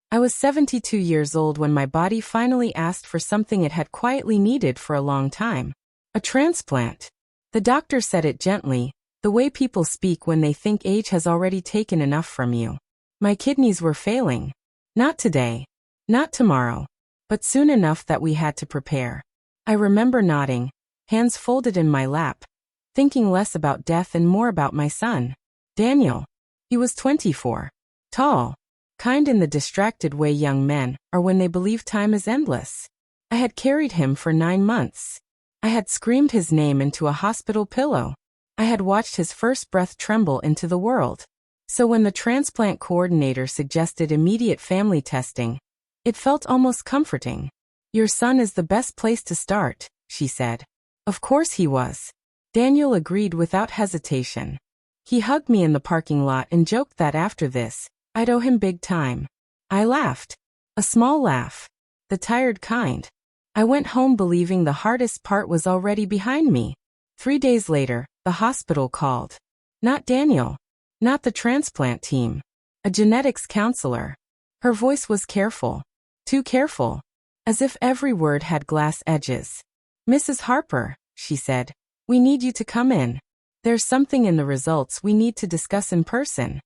I was 72 years old when my body finally asked for something it had quietly needed for a long time. A transplant. The doctor said it gently, the way people speak when they think age has already taken enough from you. My kidneys were failing. Not today. Not tomorrow. But soon enough that we had to prepare. I remember nodding, hands folded in my lap, thinking less about death and more about my son, Daniel. He was 24. Tall. Kind in the distracted way young men are when they believe time is endless. I had carried him for 9 months. I had screamed his name into a hospital pillow. I had watched his first breath tremble into the world. So when the transplant coordinator suggested immediate family testing, it felt almost comforting. Your son is the best place to start, she said. Of course he was. Daniel agreed without hesitation. He hugged me in the parking lot and joked that after this, I'd owe him big time. I laughed. A small laugh. The tired kind. I went home believing the hardest part was already behind me. 3 days later, the hospital called. Not Daniel. Not the transplant team. A genetics counselor. Her voice was careful. Too careful. As if every word had glass edges. Mrs. Harper, she said, we need you to come in. There's something in the results we need to discuss in person.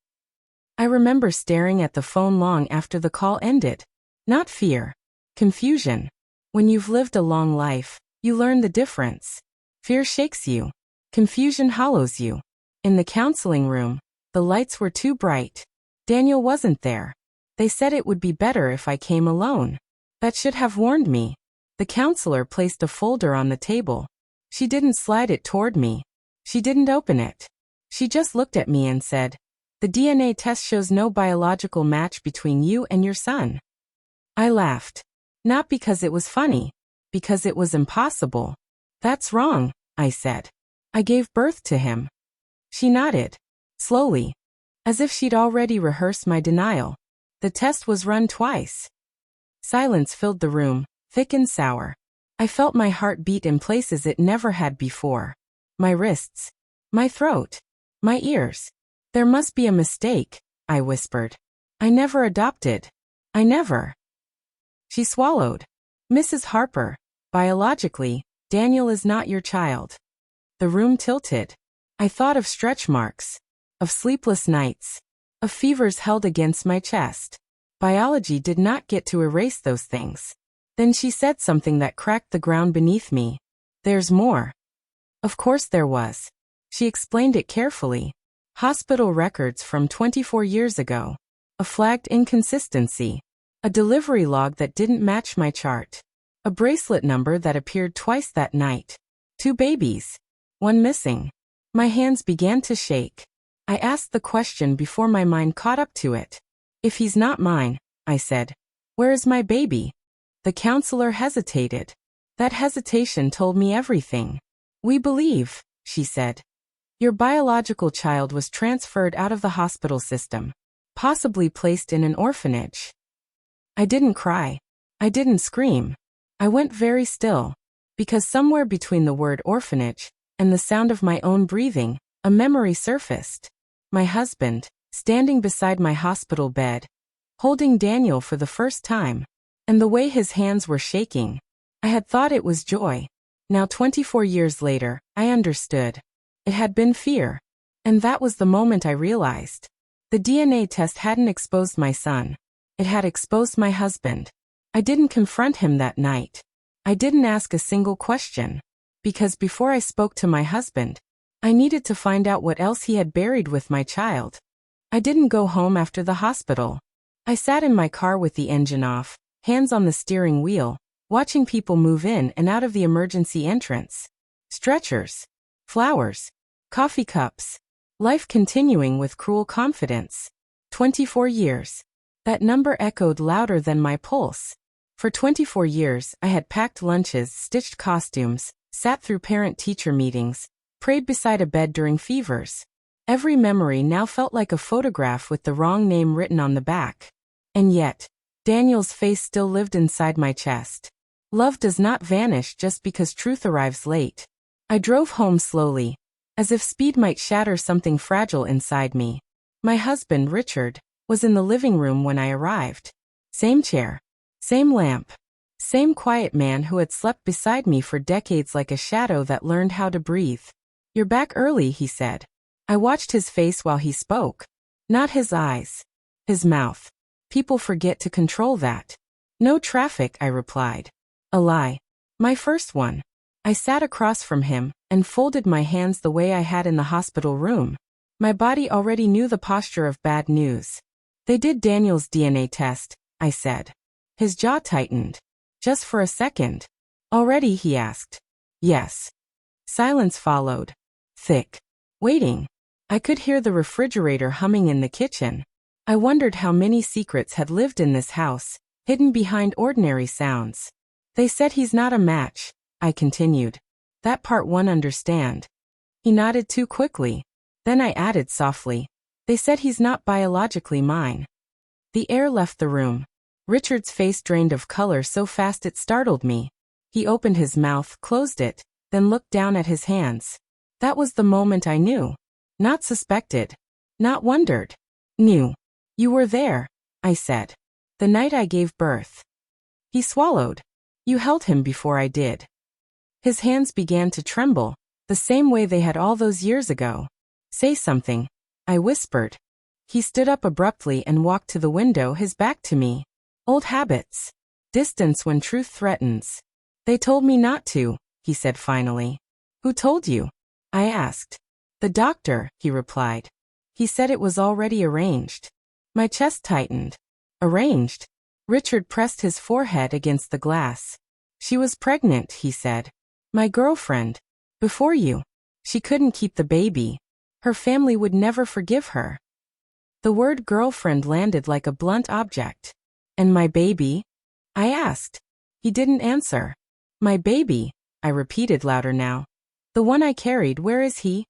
I remember staring at the phone long after the call ended. Not fear. Confusion. When you've lived a long life, you learn the difference. Fear shakes you. Confusion hollows you. In the counseling room, the lights were too bright. Daniel wasn't there. They said it would be better if I came alone. That should have warned me. The counselor placed a folder on the table. She didn't slide it toward me. She didn't open it. She just looked at me and said, the DNA test shows no biological match between you and your son. I laughed. Not because it was funny. Because it was impossible. That's wrong, I said. I gave birth to him. She nodded. Slowly. As if she'd already rehearsed my denial. The test was run twice. Silence filled the room, thick and sour. I felt my heart beat in places it never had before. My wrists. My throat. My ears. There must be a mistake, I whispered. I never adopted. I never. She swallowed. Mrs. Harper, biologically, Daniel is not your child. The room tilted. I thought of stretch marks. Of sleepless nights. Of fevers held against my chest. Biology did not get to erase those things. Then she said something that cracked the ground beneath me. There's more. Of course there was. She explained it carefully. Hospital records from 24 years ago. A flagged inconsistency. A delivery log that didn't match my chart. A bracelet number that appeared twice that night. 2 babies. 1 missing. My hands began to shake. I asked the question before my mind caught up to it. If he's not mine, I said, where is my baby? The counselor hesitated. That hesitation told me everything. We believe, she said. Your biological child was transferred out of the hospital system, possibly placed in an orphanage. I didn't cry. I didn't scream. I went very still, because somewhere between the word orphanage and the sound of my own breathing, a memory surfaced. My husband, standing beside my hospital bed, holding Daniel for the first time, and the way his hands were shaking. I had thought it was joy. Now 24 years later, I understood. It had been fear. And that was the moment I realized. The DNA test hadn't exposed my son. It had exposed my husband. I didn't confront him that night. I didn't ask a single question. Because before I spoke to my husband, I needed to find out what else he had buried with my child. I didn't go home after the hospital. I sat in my car with the engine off, hands on the steering wheel, watching people move in and out of the emergency entrance. Stretchers. Flowers. Coffee cups. Life continuing with cruel confidence. 24 years. That number echoed louder than my pulse. For 24 years, I had packed lunches, stitched costumes, sat through parent-teacher meetings, prayed beside a bed during fevers. Every memory now felt like a photograph with the wrong name written on the back. And yet, Daniel's face still lived inside my chest. Love does not vanish just because truth arrives late. I drove home slowly, as if speed might shatter something fragile inside me. My husband, Richard, was in the living room when I arrived. Same chair. Same lamp. Same quiet man who had slept beside me for decades like a shadow that learned how to breathe. You're back early, he said. I watched his face while he spoke. Not his eyes. His mouth. People forget to control that. No traffic, I replied. A lie. My first one. I sat across from him and folded my hands the way I had in the hospital room. My body already knew the posture of bad news. They did Daniel's DNA test, I said. His jaw tightened. Just for a second. Already, he asked. Yes. Silence followed. Thick. Waiting. I could hear the refrigerator humming in the kitchen. I wondered how many secrets had lived in this house, hidden behind ordinary sounds. They said he's not a match, I continued. That part one understand. He nodded too quickly. Then I added softly. They said he's not biologically mine. The air left the room. Richard's face drained of color so fast it startled me. He opened his mouth, closed it, then looked down at his hands. That was the moment I knew. Not suspected. Not wondered. Knew. You were there, I said. The night I gave birth. He swallowed. You held him before I did. His hands began to tremble, the same way they had all those years ago. Say something, I whispered. He stood up abruptly and walked to the window, his back to me. Old habits. Distance when truth threatens. They told me not to, he said finally. Who told you? I asked. The doctor, he replied. He said it was already arranged. My chest tightened. Arranged? Richard pressed his forehead against the glass. She was pregnant, he said. My girlfriend. Before you. She couldn't keep the baby. Her family would never forgive her. The word girlfriend landed like a blunt object. And my baby? I asked. He didn't answer. My baby, I repeated louder now. The one I carried, where is he?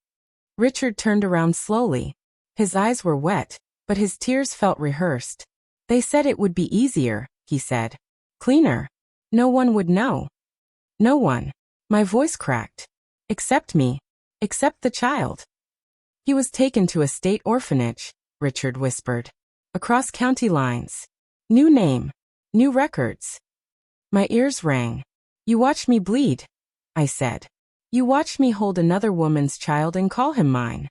Richard turned around slowly. His eyes were wet, but his tears felt rehearsed. They said it would be easier, he said. Cleaner. No one would know. No one. My voice cracked. Except me. Except the child. He was taken to a state orphanage, Richard whispered. Across county lines. New name. New records. My ears rang. You watched me bleed, I said. You watched me hold another woman's child and call him mine.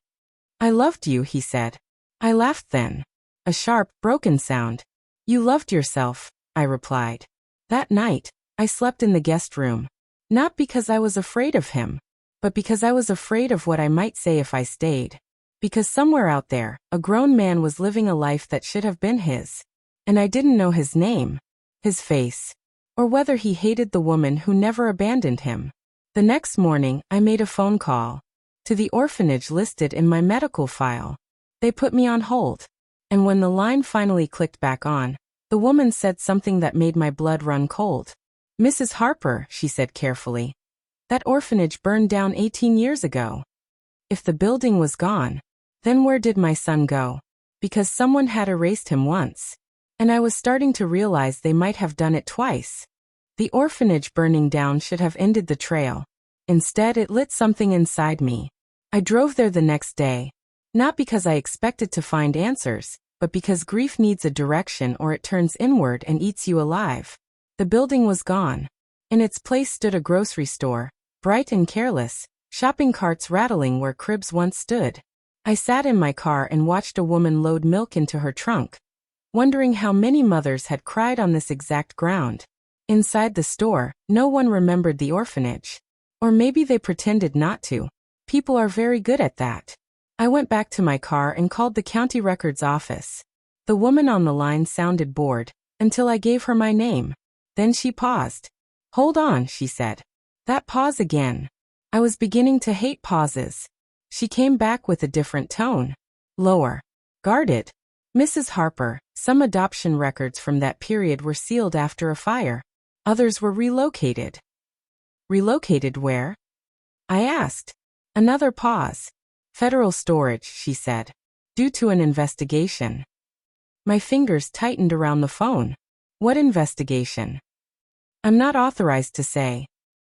I loved you, he said. I laughed then. A sharp, broken sound. You loved yourself, I replied. That night, I slept in the guest room. Not because I was afraid of him, but because I was afraid of what I might say if I stayed. Because somewhere out there, a grown man was living a life that should have been his. And I didn't know his name, his face, or whether he hated the woman who never abandoned him. The next morning, I made a phone call to the orphanage listed in my medical file. They put me on hold. And when the line finally clicked back on, the woman said something that made my blood run cold. Mrs. Harper, she said carefully. That orphanage burned down 18 years ago. If the building was gone, then where did my son go? Because someone had erased him once. And I was starting to realize they might have done it twice. The orphanage burning down should have ended the trail. Instead, it lit something inside me. I drove there the next day. Not because I expected to find answers, but because grief needs a direction or it turns inward and eats you alive. The building was gone. In its place stood a grocery store, bright and careless, shopping carts rattling where cribs once stood. I sat in my car and watched a woman load milk into her trunk, wondering how many mothers had cried on this exact ground. Inside the store, no one remembered the orphanage. Or maybe they pretended not to. People are very good at that. I went back to my car and called the county records office. The woman on the line sounded bored, until I gave her my name. Then she paused. Hold on, she said. That pause again. I was beginning to hate pauses. She came back with a different tone. Lower. Guarded. Mrs. Harper, some adoption records from that period were sealed after a fire. Others were relocated. Relocated where? I asked. Another pause. Federal storage, she said. Due to an investigation. My fingers tightened around the phone. What investigation? I'm not authorized to say.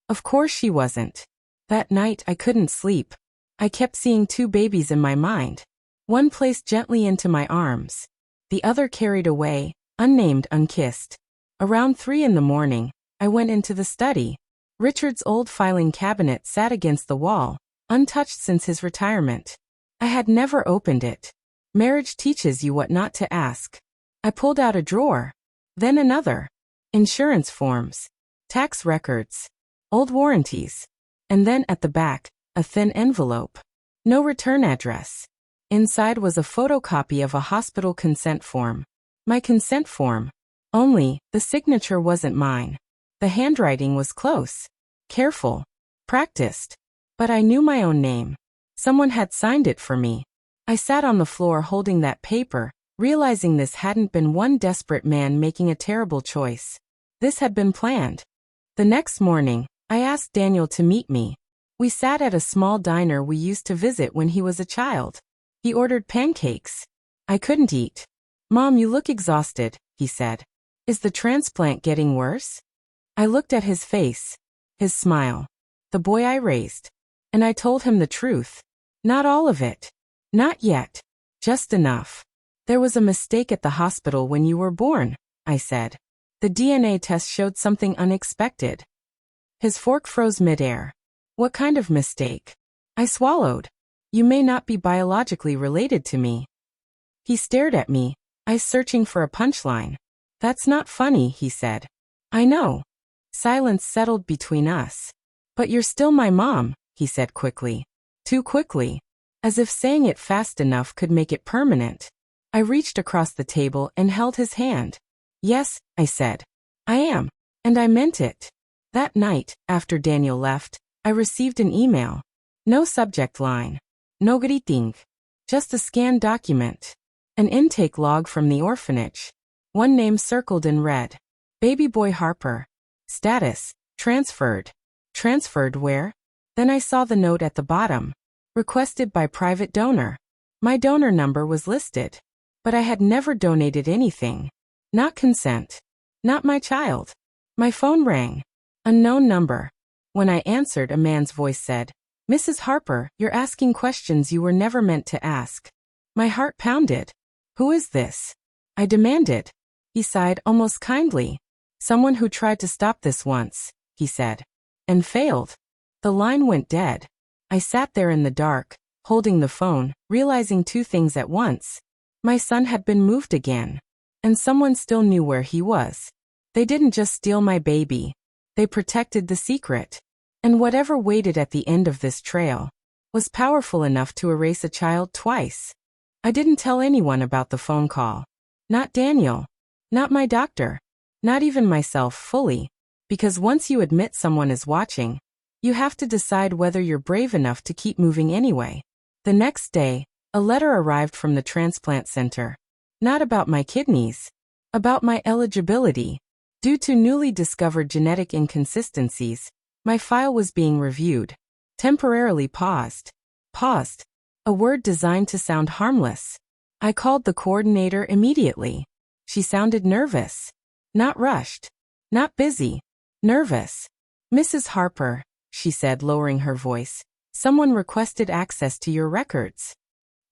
Of course she wasn't. That night I couldn't sleep. I kept seeing two babies in my mind. One placed gently into my arms. The other carried away, unnamed, unkissed. Around 3 in the morning, I went into the study. Richard's old filing cabinet sat against the wall, untouched since his retirement. I had never opened it. Marriage teaches you what not to ask. I pulled out a drawer. Then another. Insurance forms. Tax records. Old warranties. And then at the back, a thin envelope. No return address. Inside was a photocopy of a hospital consent form. My consent form. Only, the signature wasn't mine. The handwriting was close. Careful. Practiced. But I knew my own name. Someone had signed it for me. I sat on the floor holding that paper, realizing this hadn't been one desperate man making a terrible choice. This had been planned. The next morning, I asked Daniel to meet me. We sat at a small diner we used to visit when he was a child. He ordered pancakes. I couldn't eat. "Mom, you look exhausted," he said. "Is the transplant getting worse?" I looked at his face. His smile. The boy I raised. And I told him the truth. Not all of it. Not yet. Just enough. "There was a mistake at the hospital when you were born," I said. "The DNA test showed something unexpected." His fork froze midair. "What kind of mistake?" I swallowed. "You may not be biologically related to me." He stared at me, eyes searching for a punchline. "That's not funny," he said. "I know." Silence settled between us. "But you're still my mom," he said quickly. Too quickly. As if saying it fast enough could make it permanent. I reached across the table and held his hand. "Yes," I said. "I am." And I meant it. That night, after Daniel left, I received an email. No subject line. No greeting. Just a scanned document. An intake log from the orphanage. One name circled in red. Baby boy Harper. Status, transferred. Transferred where? Then I saw the note at the bottom. Requested by private donor. My donor number was listed. But I had never donated anything. Not consent. Not my child. My phone rang. Unknown number. When I answered, a man's voice said, "Mrs. Harper, you're asking questions you were never meant to ask." My heart pounded. "Who is this?" I demanded. He sighed almost kindly. "Someone who tried to stop this once," he said. "And failed." The line went dead. I sat there in the dark, holding the phone, realizing two things at once. My son had been moved again. And someone still knew where he was. They didn't just steal my baby. They protected the secret. And whatever waited at the end of this trail was powerful enough to erase a child twice. I didn't tell anyone about the phone call. Not Daniel. Not my doctor. Not even myself fully. Because once you admit someone is watching, you have to decide whether you're brave enough to keep moving anyway. The next day, a letter arrived from the transplant center. Not about my kidneys. About my eligibility. Due to newly discovered genetic inconsistencies, my file was being reviewed. Temporarily paused. Paused. A word designed to sound harmless. I called the coordinator immediately. She sounded nervous. Not rushed. Not busy. Nervous. "Mrs. Harper," she said, lowering her voice, "someone requested access to your records."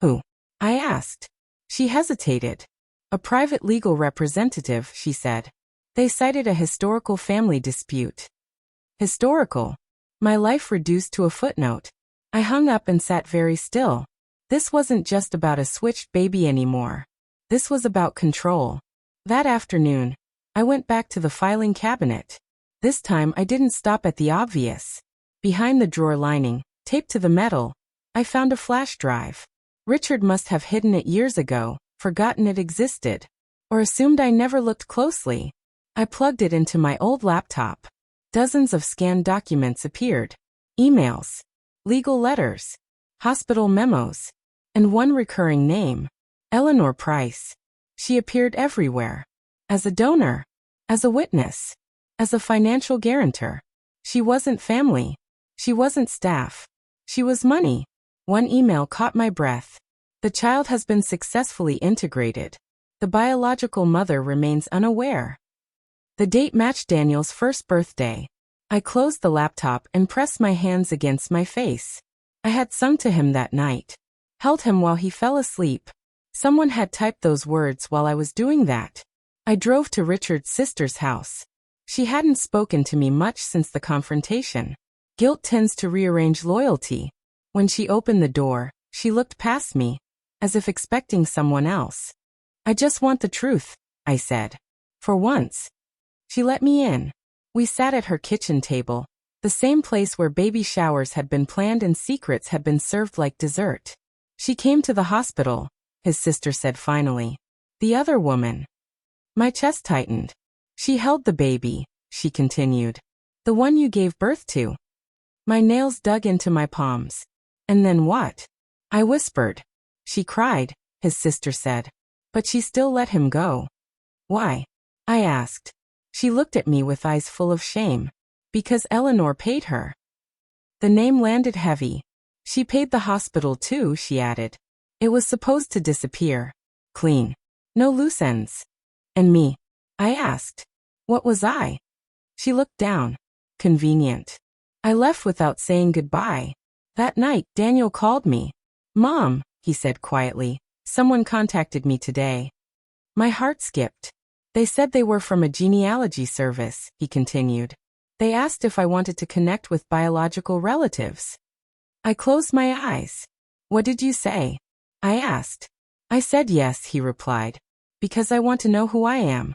"Who?" I asked. She hesitated. "A private legal representative," she said. "They cited a historical family dispute." Historical. My life reduced to a footnote. I hung up and sat very still. This wasn't just about a switched baby anymore. This was about control. That afternoon, I went back to the filing cabinet. This time I didn't stop at the obvious. Behind the drawer lining, taped to the metal, I found a flash drive. Richard must have hidden it years ago, forgotten it existed, or assumed I never looked closely. I plugged it into my old laptop. Dozens of scanned documents appeared. Emails. Legal letters. Hospital memos. And one recurring name. Eleanor Price. She appeared everywhere. As a donor. As a witness. As a financial guarantor. She wasn't family. She wasn't staff. She was money. One email caught my breath. "The child has been successfully integrated. The biological mother remains unaware." The date matched Daniel's first birthday. I closed the laptop and pressed my hands against my face. I had sung to him that night. Held him while he fell asleep. Someone had typed those words while I was doing that. I drove to Richard's sister's house. She hadn't spoken to me much since the confrontation. Guilt tends to rearrange loyalty. When she opened the door, she looked past me, as if expecting someone else. I just want the truth, I said. For once. She let me in. We sat at her kitchen table, the same place where baby showers had been planned and secrets had been served like dessert. She came to the hospital, his sister said finally. The other woman. My chest tightened. She held the baby, she continued. The one you gave birth to. My nails dug into my palms. And then what? I whispered. She cried, his sister said. But she still let him go. Why? I asked. She looked at me with eyes full of shame. Because Eleanor paid her. The name landed heavy. She paid the hospital too, she added. It was supposed to disappear. Clean. No loose ends. And me? I asked. What was I? She looked down. Convenient. I left without saying goodbye. That night, Daniel called me. Mom, he said quietly, someone contacted me today. My heart skipped. They said they were from a genealogy service, he continued. They asked if I wanted to connect with biological relatives. I closed my eyes. What did you say? I asked. I said yes, he replied. Because I want to know who I am.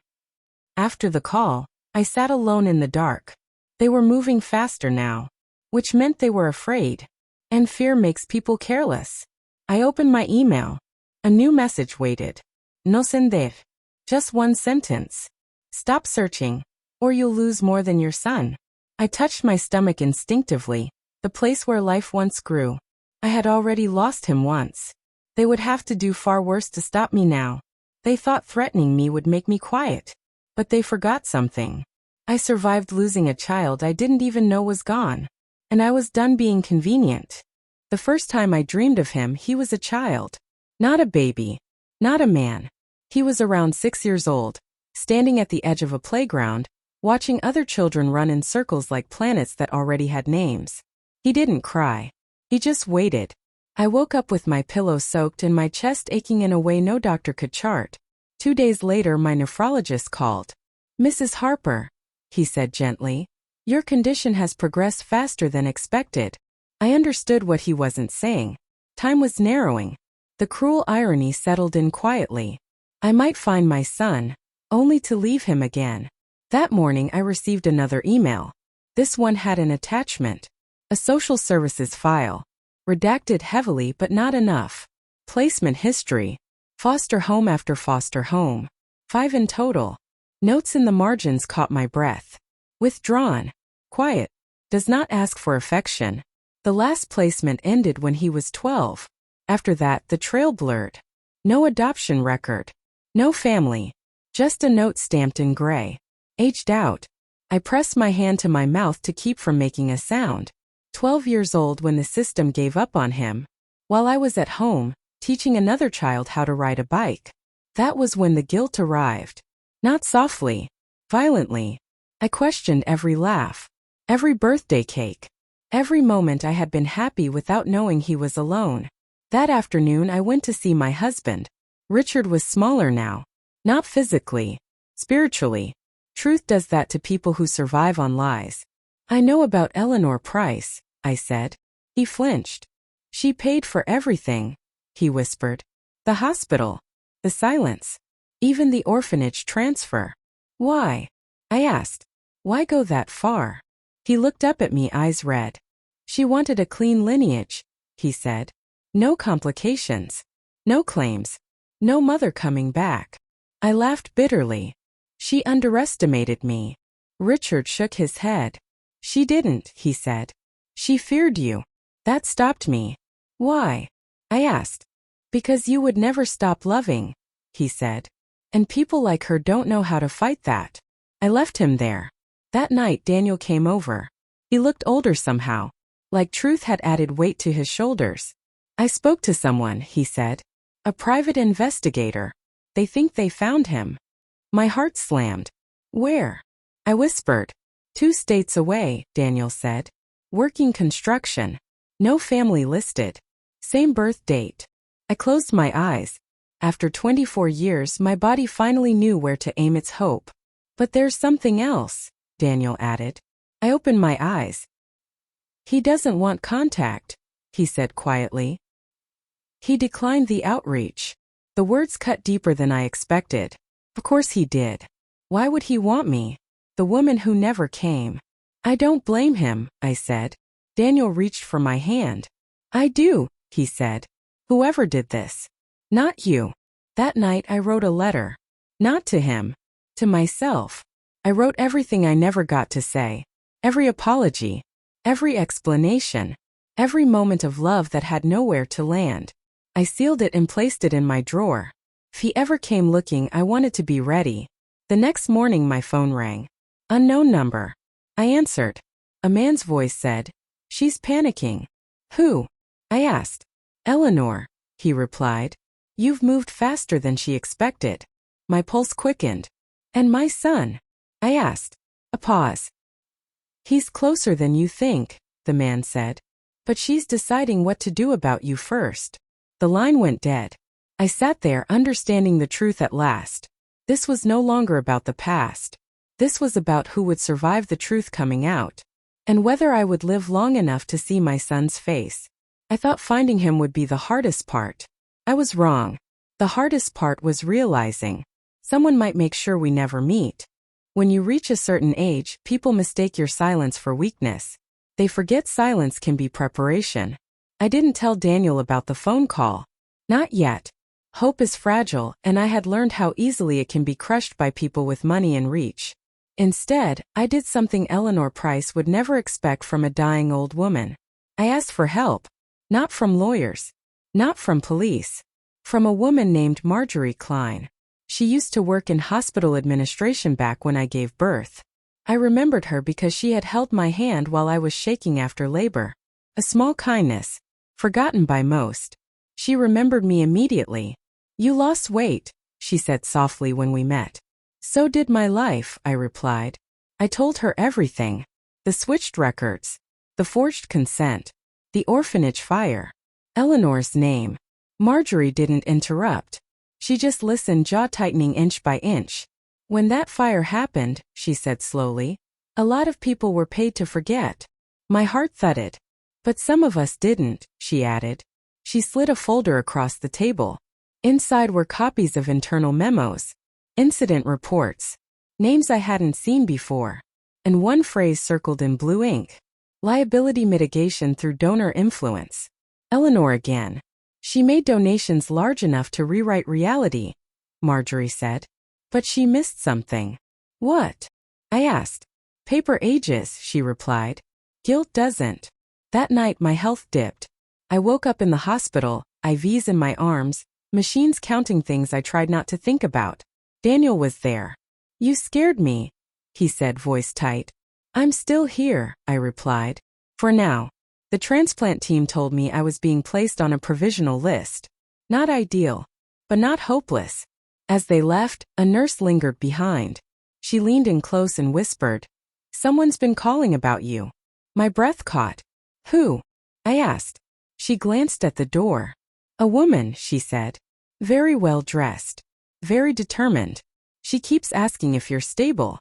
After the call, I sat alone in the dark. They were moving faster now, which meant they were afraid. And fear makes people careless. I opened my email. A new message waited. No sender. Just one sentence. Stop searching, or you'll lose more than your son. I touched my stomach instinctively, the place where life once grew. I had already lost him once. They would have to do far worse to stop me now. They thought threatening me would make me quiet. But they forgot something. I survived losing a child I didn't even know was gone. And I was done being convenient. The first time I dreamed of him, he was a child. Not a baby. Not a man. He was around 6 years old, standing at the edge of a playground, watching other children run in circles like planets that already had names. He didn't cry. He just waited. I woke up with my pillow soaked and my chest aching in a way no doctor could chart. 2 days later, my nephrologist called. Mrs. Harper, he said gently, your condition has progressed faster than expected. I understood what he wasn't saying. Time was narrowing. The cruel irony settled in quietly. I might find my son, only to leave him again. That morning I received another email. This one had an attachment. A social services file. Redacted heavily but not enough. Placement history. Foster home after foster home. 5 in total. Notes in the margins caught my breath. Withdrawn. Quiet. Does not ask for affection. The last placement ended when he was 12. After that, the trail blurred. No adoption record. No family. Just a note stamped in gray. Aged out. I pressed my hand to my mouth to keep from making a sound. 12 years old when the system gave up on him. While I was at home, teaching another child how to ride a bike. That was when the guilt arrived. Not softly. Violently. I questioned every laugh. Every birthday cake. Every moment I had been happy without knowing he was alone. That afternoon I went to see my husband. Richard was smaller now. Not physically. Spiritually. Truth does that to people who survive on lies. I know about Eleanor Price, I said. He flinched. She paid for everything, he whispered. The hospital. The silence. Even the orphanage transfer. Why? I asked. Why go that far? He looked up at me, eyes red. She wanted a clean lineage, he said. No complications. No claims. No mother coming back. I laughed bitterly. She underestimated me. Richard shook his head. She didn't, he said. She feared you. That stopped me. Why? I asked. Because you would never stop loving, he said. And people like her don't know how to fight that. I left him there. That night Daniel came over. He looked older somehow, like truth had added weight to his shoulders. I spoke to someone, he said. A private investigator. They think they found him. My heart slammed. Where? I whispered. 2 states away, Daniel said. Working construction. No family listed. Same birth date. I closed my eyes. After 24 years, my body finally knew where to aim its hope. But there's something else, Daniel added. I opened my eyes. He doesn't want contact, he said quietly. He declined the outreach. The words cut deeper than I expected. Of course he did. Why would he want me? The woman who never came. I don't blame him, I said. Daniel reached for my hand. I do, he said. Whoever did this. Not you. That night I wrote a letter. Not to him. To myself. I wrote everything I never got to say. Every apology. Every explanation. Every moment of love that had nowhere to land. I sealed it and placed it in my drawer. If he ever came looking, I wanted to be ready. The next morning my phone rang. Unknown number. I answered. A man's voice said, "She's panicking." Who? I asked. Eleanor, he replied. You've moved faster than she expected. My pulse quickened. And my son? I asked. A pause. He's closer than you think, the man said. But she's deciding what to do about you first. The line went dead. I sat there understanding the truth at last. This was no longer about the past. This was about who would survive the truth coming out. And whether I would live long enough to see my son's face. I thought finding him would be the hardest part. I was wrong. The hardest part was realizing someone might make sure we never meet. When you reach a certain age, people mistake your silence for weakness. They forget silence can be preparation. I didn't tell Daniel about the phone call. Not yet. Hope is fragile, and I had learned how easily it can be crushed by people with money and reach. Instead, I did something Eleanor Price would never expect from a dying old woman. I asked for help. Not from lawyers. Not from police. From a woman named Marjorie Klein. She used to work in hospital administration back when I gave birth. I remembered her because she had held my hand while I was shaking after labor. A small kindness. Forgotten by most. She remembered me immediately. You lost weight, she said softly when we met. So did my life, I replied. I told her everything. The switched records. The forged consent. The orphanage fire. Eleanor's name. Marjorie didn't interrupt. She just listened, jaw tightening inch by inch. When that fire happened, she said slowly, a lot of people were paid to forget. My heart thudded. But some of us didn't, she added. She slid a folder across the table. Inside were copies of internal memos, incident reports, names I hadn't seen before, and one phrase circled in blue ink. Liability mitigation through donor influence. Eleanor again. She made donations large enough to rewrite reality, Marjorie said. But she missed something. What? I asked. Paper ages, she replied. Guilt doesn't. That night my health dipped. I woke up in the hospital, IVs in my arms, machines counting things I tried not to think about. Daniel was there. You scared me, he said, voice tight. I'm still here, I replied. For now. The transplant team told me I was being placed on a provisional list. Not ideal, but not hopeless. As they left, a nurse lingered behind. She leaned in close and whispered, Someone's been calling about you. My breath caught. Who? I asked. She glanced at the door. A woman, she said. Very well dressed. Very determined. She keeps asking if you're stable.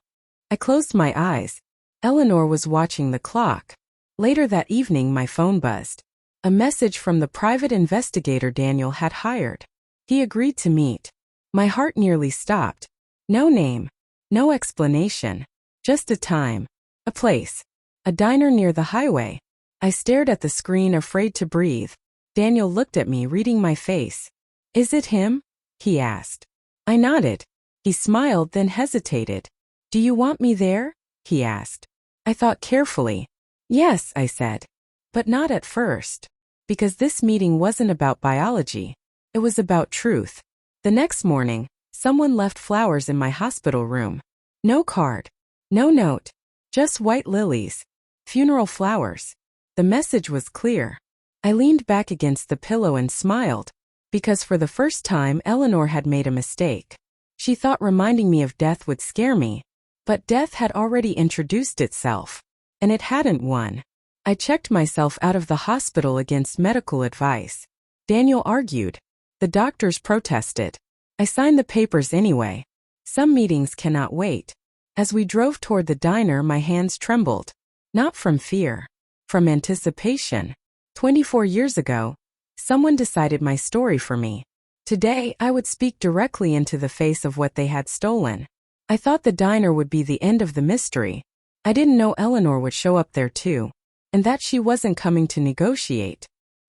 I closed my eyes. Eleanor was watching the clock. Later that evening my phone buzzed. A message from the private investigator Daniel had hired. He agreed to meet. My heart nearly stopped. No name. No explanation. Just a time. A place. A diner near the highway. I stared at the screen, afraid to breathe. Daniel looked at me, reading my face. Is it him? He asked. I nodded. He smiled, then hesitated. Do you want me there? He asked. I thought carefully. Yes, I said. But not at first. Because this meeting wasn't about biology. It was about truth. The next morning, someone left flowers in my hospital room. No card. No note. Just white lilies. Funeral flowers. The message was clear. I leaned back against the pillow and smiled. Because for the first time Eleanor had made a mistake. She thought reminding me of death would scare me. But death had already introduced itself. And it hadn't won. I checked myself out of the hospital against medical advice. Daniel argued. The doctors protested. I signed the papers anyway. Some meetings cannot wait. As we drove toward the diner, my hands trembled. Not from fear. From anticipation. 24 years ago, someone decided my story for me. Today, I would speak directly into the face of what they had stolen. I thought the diner would be the end of the mystery. I didn't know Eleanor would show up there too, and that she wasn't coming to negotiate.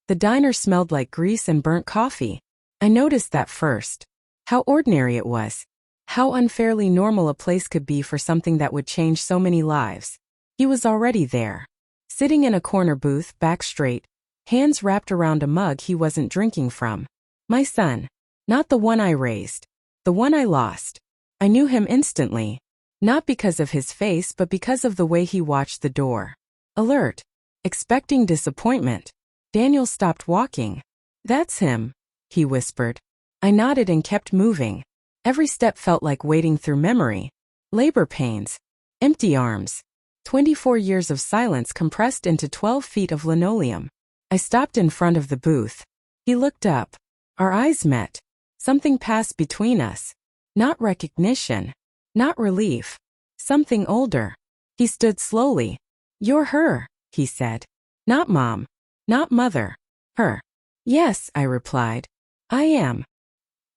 The diner smelled like grease and burnt coffee. I noticed that first. How ordinary it was. How unfairly normal a place could be for something that would change so many lives. He was already there. Sitting in a corner booth, back straight, hands wrapped around a mug he wasn't drinking from. My son. Not the one I raised. The one I lost. I knew him instantly. Not because of his face, but because of the way he watched the door. Alert. Expecting disappointment. Daniel stopped walking. That's him, he whispered. I nodded and kept moving. Every step felt like wading through memory. Labor pains. Empty arms. 24 years of silence compressed into 12 feet of linoleum. I stopped in front of the booth. He looked up. Our eyes met. Something passed between us. Not recognition. Not relief. Something older. He stood slowly. You're her, he said. Not mom. Not mother. Her. Yes, I replied. I am.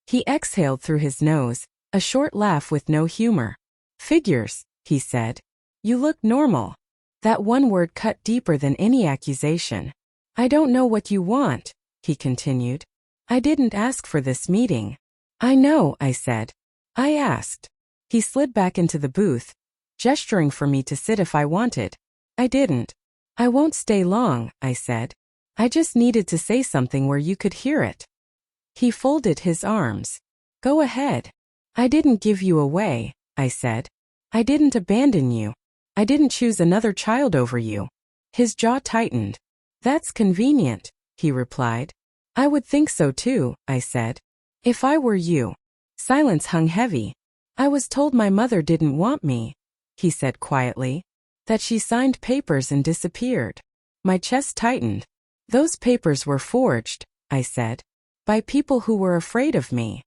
He exhaled through his nose, a short laugh with no humor. Figures, he said. You look normal. That one word cut deeper than any accusation. I don't know what you want, he continued. I didn't ask for this meeting. I know, I said. I asked. He slid back into the booth, gesturing for me to sit if I wanted. I didn't. I won't stay long, I said. I just needed to say something where you could hear it. He folded his arms. Go ahead. I didn't give you away, I said. I didn't abandon you. I didn't choose another child over you. His jaw tightened. That's convenient, he replied. I would think so too, I said. If I were you. Silence hung heavy. I was told my mother didn't want me, he said quietly. That she signed papers and disappeared. My chest tightened. Those papers were forged, I said. By people who were afraid of me.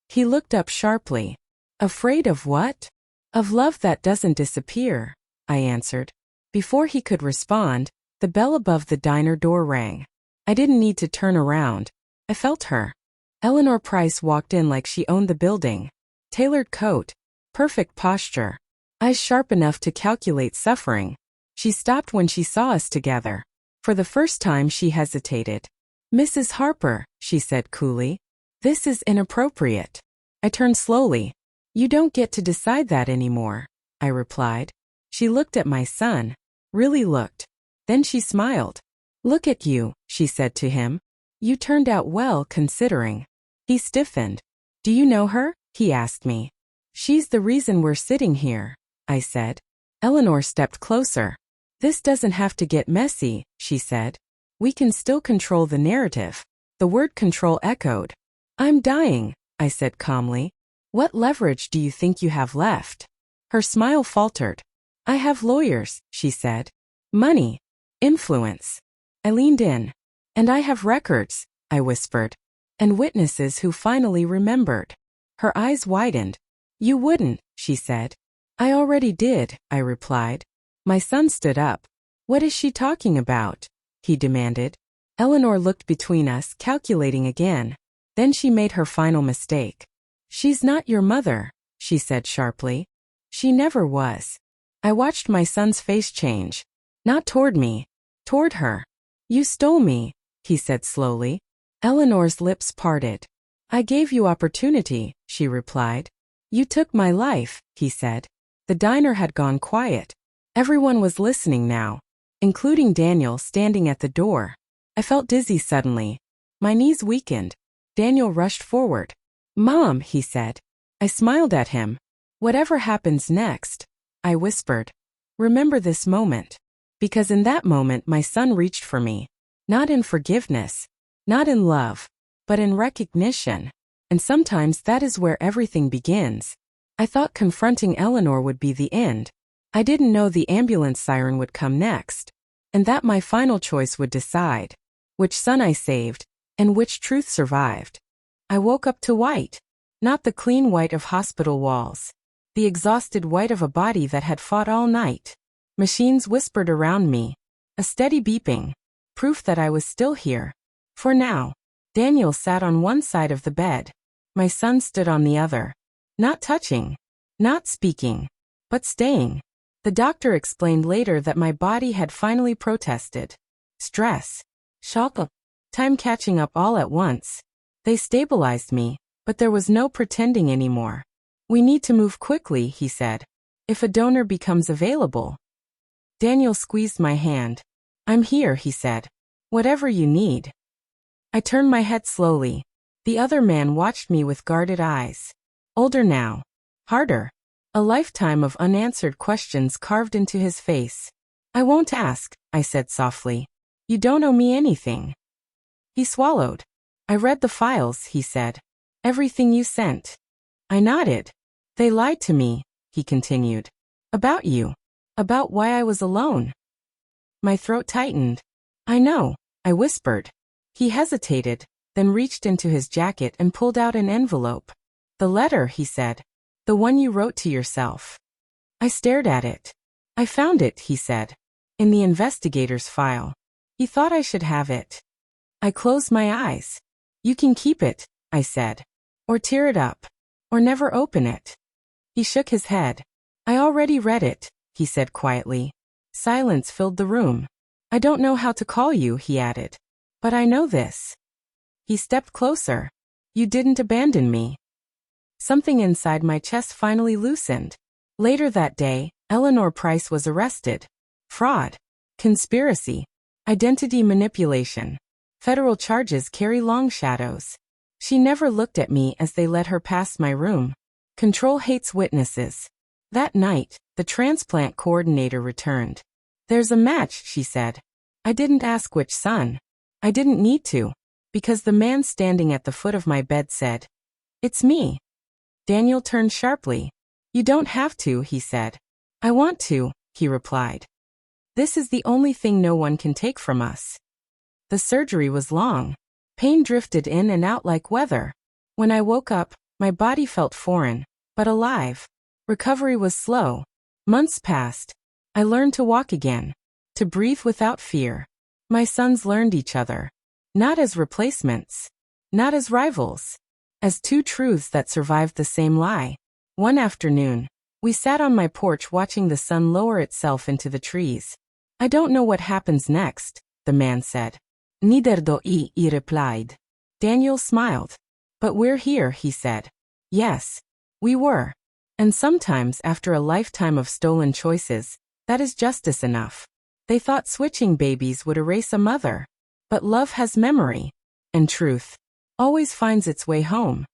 He looked up sharply. Afraid of what? Of love that doesn't disappear, I answered. Before he could respond, the bell above the diner door rang. I didn't need to turn around. I felt her. Eleanor Price walked in like she owned the building. Tailored coat. Perfect posture. Eyes sharp enough to calculate suffering. She stopped when she saw us together. For the first time she hesitated. Mrs. Harper, she said coolly. This is inappropriate. I turned slowly. You don't get to decide that anymore, I replied. She looked at my son. Really looked. Then she smiled. Look at you, she said to him. You turned out well considering. He stiffened. Do you know her? He asked me. She's the reason we're sitting here, I said. Eleanor stepped closer. This doesn't have to get messy, she said. We can still control the narrative. The word control echoed. I'm dying, I said calmly. What leverage do you think you have left? Her smile faltered. I have lawyers, she said. Money. Influence. I leaned in. And I have records, I whispered. And witnesses who finally remembered. Her eyes widened. You wouldn't, she said. I already did, I replied. My son stood up. What is she talking about? He demanded. Eleanor looked between us, calculating again. Then she made her final mistake. She's not your mother, she said sharply. She never was. I watched my son's face change. Not toward me. Toward her. You stole me, he said slowly. Eleanor's lips parted. I gave you opportunity, she replied. You took my life, he said. The diner had gone quiet. Everyone was listening now, including Daniel standing at the door. I felt dizzy suddenly. My knees weakened. Daniel rushed forward. Mom, he said. I smiled at him. Whatever happens next, I whispered. Remember this moment. Because in that moment my son reached for me. Not in forgiveness. Not in love. But in recognition. And sometimes that is where everything begins. I thought confronting Eleanor would be the end. I didn't know the ambulance siren would come next. And that my final choice would decide which son I saved and which truth survived. I woke up to white. Not the clean white of hospital walls. The exhausted white of a body that had fought all night. Machines whispered around me. A steady beeping. Proof that I was still here. For now. Daniel sat on one side of the bed. My son stood on the other. Not touching. Not speaking. But staying. The doctor explained later that my body had finally protested. Stress. Shock. Time catching up all at once. They stabilized me, but there was no pretending anymore. We need to move quickly, he said. If a donor becomes available. Daniel squeezed my hand. I'm here, he said. Whatever you need. I turned my head slowly. The other man watched me with guarded eyes. Older now. Harder. A lifetime of unanswered questions carved into his face. I won't ask, I said softly. You don't owe me anything. He swallowed. I read the files, he said. Everything you sent. I nodded. They lied to me, he continued. About you. About why I was alone. My throat tightened. I know, I whispered. He hesitated, then reached into his jacket and pulled out an envelope. The letter, he said. The one you wrote to yourself. I stared at it. I found it, he said. In the investigator's file. He thought I should have it. I closed my eyes. You can keep it, I said. Or tear it up. Or never open it. He shook his head. I already read it, he said quietly. Silence filled the room. I don't know how to call you, he added. But I know this. He stepped closer. You didn't abandon me. Something inside my chest finally loosened. Later that day, Eleanor Price was arrested. Fraud. Conspiracy. Identity manipulation. Federal charges carry long shadows. She never looked at me as they led her past my room. Control hates witnesses. That night, the transplant coordinator returned. There's a match, she said. I didn't ask which son. I didn't need to. Because the man standing at the foot of my bed said, It's me. Daniel turned sharply. You don't have to, he said. I want to, he replied. This is the only thing no one can take from us. The surgery was long. Pain drifted in and out like weather. When I woke up, my body felt foreign, but alive. Recovery was slow. Months passed. I learned to walk again. To breathe without fear. My sons learned each other. Not as replacements. Not as rivals. As two truths that survived the same lie. One afternoon, we sat on my porch watching the sun lower itself into the trees. I don't know what happens next, the man said. Neither do I, he replied. Daniel smiled. But we're here, he said. Yes, we were. And sometimes after a lifetime of stolen choices, that is justice enough. They thought switching babies would erase a mother. But love has memory. And truth always finds its way home.